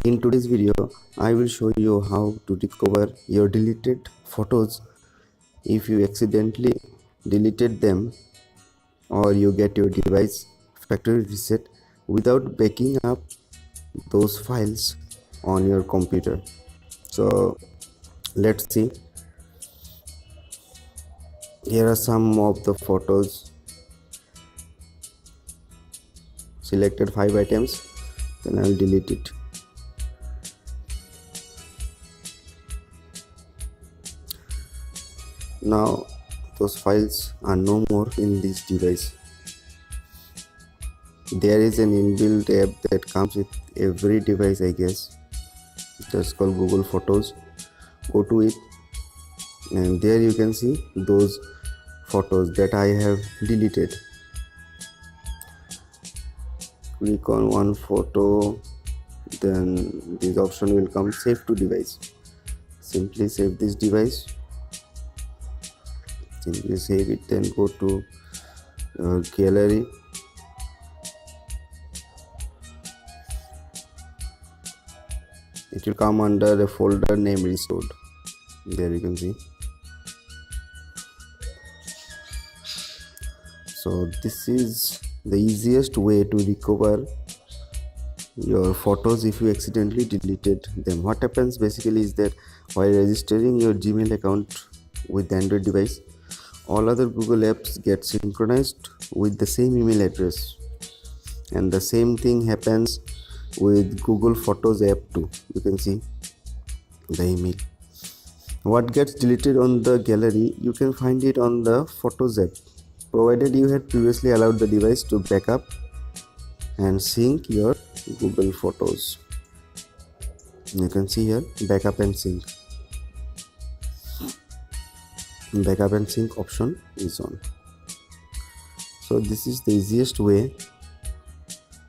In today's video, I will show you how to recover your deleted photos if you accidentally deleted them or you get your device factory reset without backing up those files on your computer. So let's see. Here are some of the photos. Selected 5 items, then I will delete it. Now those files are no more in this device. There is an inbuilt app that comes with every device, I guess. That's called Google Photos. Go to it and there you can see those photos that I have deleted. Click on one photo, then this option will come, save to device. Simply save this device. Simply save it, then go to gallery. It will come under the folder name restored. There you can see. So this is the easiest way to recover your photos if you accidentally deleted them. What happens basically is that while registering your Gmail account with the Android device, all other Google apps get synchronized with the same email address, and the same thing happens with Google Photos app too. You can see the email. What gets deleted on the gallery, you can find it on the Photos app, provided you had previously allowed the device to backup and sync your Google Photos. You can see here backup and sync. Backup and sync option is on. So this is the easiest way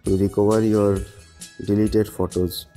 to recover your deleted photos.